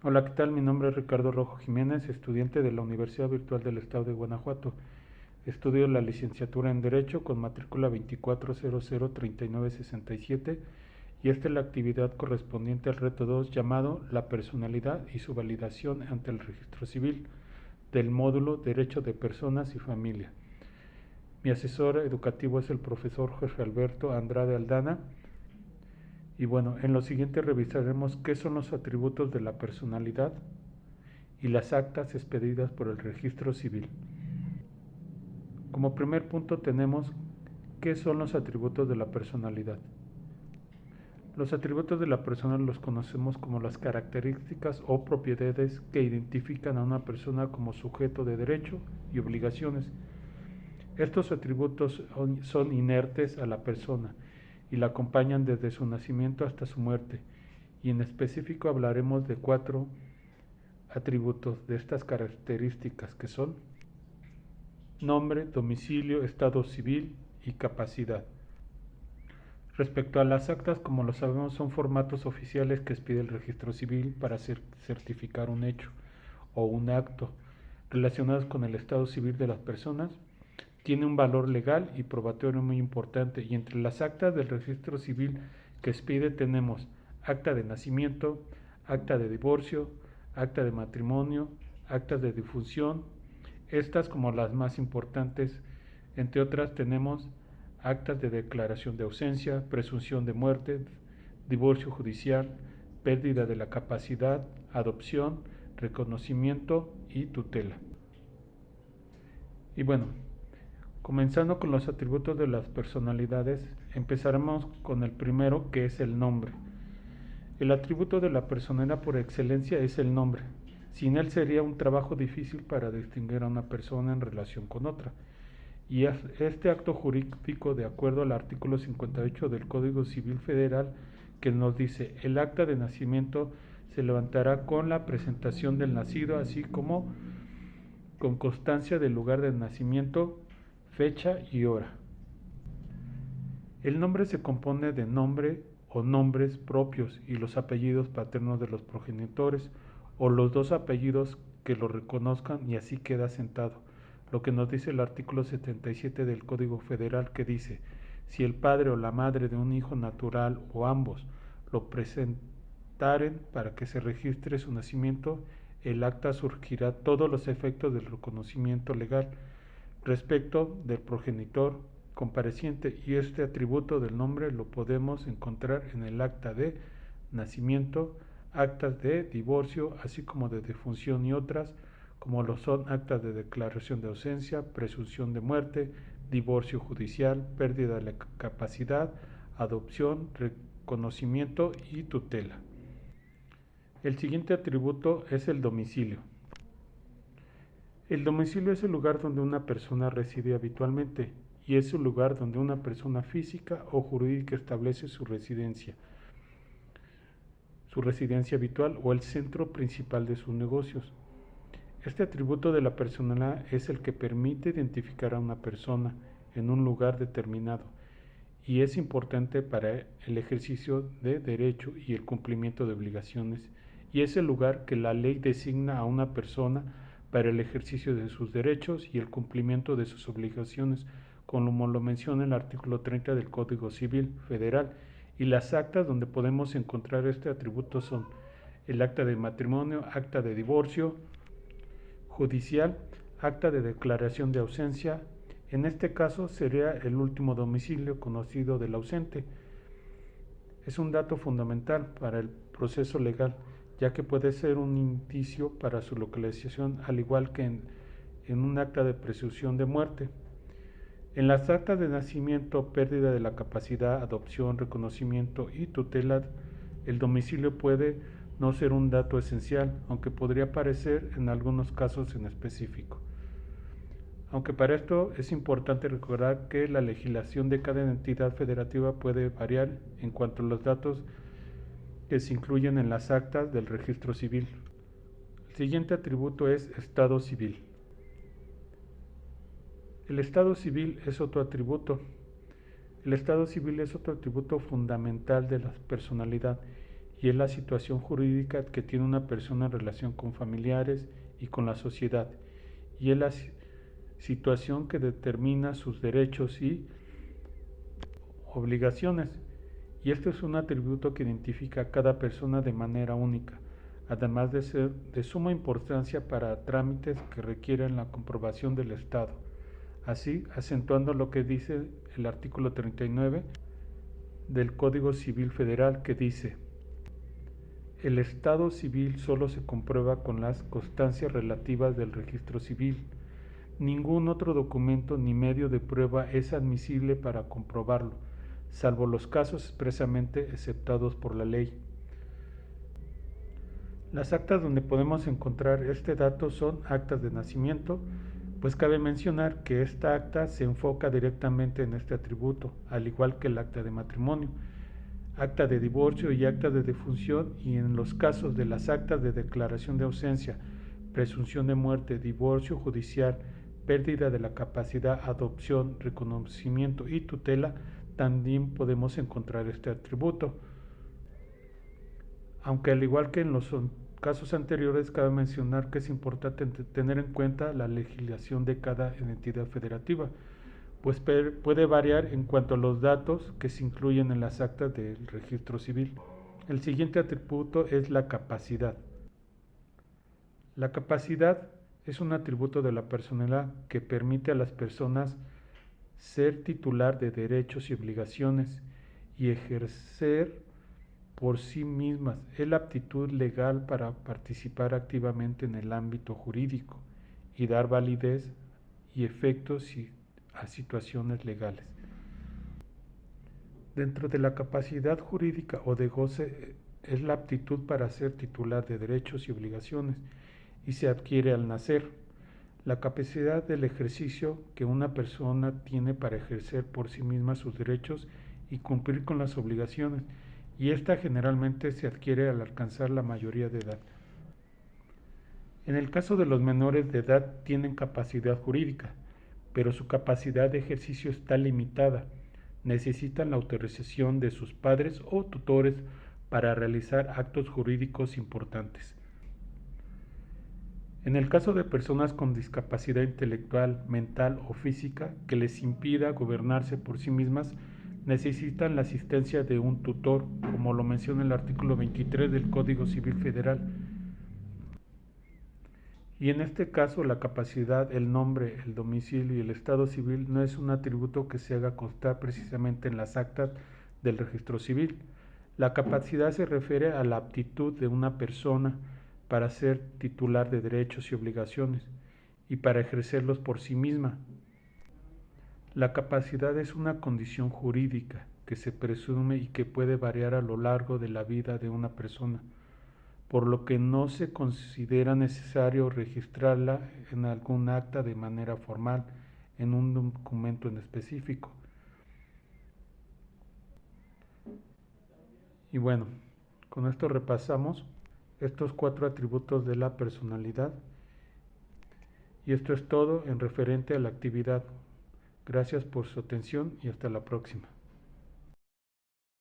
Hola, ¿qué tal? Mi nombre es Ricardo Rojo Jiménez, estudiante de la Universidad Virtual del Estado de Guanajuato. Estudio la licenciatura en Derecho con matrícula 24003967 y esta es la actividad correspondiente al reto 2 llamado La personalidad y su validación ante el registro civil del módulo Derecho de Personas y Familia. Mi asesor educativo es el profesor Jorge Alberto Andrade Aldana. Y bueno, en lo siguiente revisaremos qué son los atributos de la personalidad y las actas expedidas por el registro civil. Como primer punto tenemos qué son los atributos de la personalidad. Los atributos de la persona los conocemos como las características o propiedades que identifican a una persona como sujeto de derecho y obligaciones. Estos atributos son inertes a la persona y la acompañan desde su nacimiento hasta su muerte, y en específico hablaremos de 4 atributos de estas características que son nombre, domicilio, estado civil y capacidad. Respecto a las actas, como lo sabemos, son formatos oficiales que expide el registro civil para certificar un hecho o un acto relacionados con el estado civil de las personas. Tiene un valor legal y probatorio muy importante, y entre las actas del registro civil que expide tenemos acta de nacimiento, acta de divorcio, acta de matrimonio, actas de difunción. Estas como las más importantes, entre otras tenemos actas de declaración de ausencia, presunción de muerte, divorcio judicial, pérdida de la capacidad, adopción, reconocimiento y tutela. Y bueno, comenzando con los atributos de las personalidades, empezaremos con el primero, que es el nombre. El atributo de la personalidad por excelencia es el nombre. Sin él sería un trabajo difícil para distinguir a una persona en relación con otra. Y este acto jurídico, de acuerdo al artículo 58 del Código Civil Federal, que nos dice: el acta de nacimiento se levantará con la presentación del nacido, así como con constancia del lugar de nacimiento, fecha y hora. El nombre se compone de nombre o nombres propios y los apellidos paternos de los progenitores, o los dos apellidos que lo reconozcan, y así queda sentado. Lo que nos dice el artículo 77 del Código Federal, que dice: si el padre o la madre de un hijo natural o ambos lo presentaren para que se registre su nacimiento, el acta surgirá todos los efectos del reconocimiento legal respecto del progenitor compareciente, y este atributo del nombre lo podemos encontrar en el acta de nacimiento, actas de divorcio, así como de defunción, y otras como lo son actas de declaración de ausencia, presunción de muerte, divorcio judicial, pérdida de la capacidad, adopción, reconocimiento y tutela. El siguiente atributo es el domicilio. El domicilio es el lugar donde una persona reside habitualmente, y es el lugar donde una persona física o jurídica establece su residencia habitual o el centro principal de sus negocios. Este atributo de la personalidad es el que permite identificar a una persona en un lugar determinado, y es importante para el ejercicio de derecho y el cumplimiento de obligaciones, y es el lugar que la ley designa a una persona para el ejercicio de sus derechos y el cumplimiento de sus obligaciones, como lo menciona el artículo 30 del Código Civil Federal. Y las actas donde podemos encontrar este atributo son el acta de matrimonio, acta de divorcio judicial, acta de declaración de ausencia. En este caso sería el último domicilio conocido del ausente. Es un dato fundamental para el proceso legal, ya que puede ser un indicio para su localización, al igual que en un acta de presunción de muerte. En las actas de nacimiento, pérdida de la capacidad, adopción, reconocimiento y tutela, el domicilio puede no ser un dato esencial, aunque podría aparecer en algunos casos en específico. Aunque para esto es importante recordar que la legislación de cada entidad federativa puede variar en cuanto a los datos que se incluyen en las actas del registro civil. El siguiente atributo es estado civil. El estado civil es otro atributo. El estado civil es otro atributo fundamental de la personalidad, y es la situación jurídica que tiene una persona en relación con familiares y con la sociedad, y es la situación que determina sus derechos y obligaciones, y esto es un atributo que identifica a cada persona de manera única, además de ser de suma importancia para trámites que requieren la comprobación del Estado, así acentuando lo que dice el artículo 39 del Código Civil Federal, que dice: el estado civil solo se comprueba con las constancias relativas del registro civil. Ningún otro documento ni medio de prueba es admisible para comprobarlo, salvo los casos expresamente exceptados por la ley. Las actas donde podemos encontrar este dato son actas de nacimiento, pues cabe mencionar que esta acta se enfoca directamente en este atributo, al igual que el acta de matrimonio, acta de divorcio y acta de defunción, y en los casos de las actas de declaración de ausencia, presunción de muerte, divorcio judicial, pérdida de la capacidad, adopción, reconocimiento y tutela, también podemos encontrar este atributo. Aunque al igual que en los casos anteriores, cabe mencionar que es importante tener en cuenta la legislación de cada entidad federativa, pues puede variar en cuanto a los datos que se incluyen en las actas del registro civil. El siguiente atributo es la capacidad. La capacidad es un atributo de la personalidad que permite a las personas ser titular de derechos y obligaciones y ejercer por sí mismas. Es la aptitud legal para participar activamente en el ámbito jurídico y dar validez y efectos a situaciones legales. Dentro de la capacidad jurídica o de goce es la aptitud para ser titular de derechos y obligaciones, y se adquiere al nacer. La capacidad del ejercicio que una persona tiene para ejercer por sí misma sus derechos y cumplir con las obligaciones, y esta generalmente se adquiere al alcanzar la mayoría de edad. En el caso de los menores de edad tienen capacidad jurídica, pero su capacidad de ejercicio está limitada. Necesitan la autorización de sus padres o tutores para realizar actos jurídicos importantes. En el caso de personas con discapacidad intelectual, mental o física que les impida gobernarse por sí mismas, necesitan la asistencia de un tutor, como lo menciona el artículo 23 del Código Civil Federal. Y en este caso la capacidad, el nombre, el domicilio y el estado civil no es un atributo que se haga constar precisamente en las actas del registro civil. La capacidad se refiere a la aptitud de una persona para ser titular de derechos y obligaciones y para ejercerlos por sí misma. La capacidad es una condición jurídica que se presume y que puede variar a lo largo de la vida de una persona, por lo que no se considera necesario registrarla en algún acta de manera formal, en un documento en específico. Y bueno, con esto repasamos estos 4 atributos de la personalidad, y esto es todo en referente a la actividad. Gracias por su atención y hasta la próxima.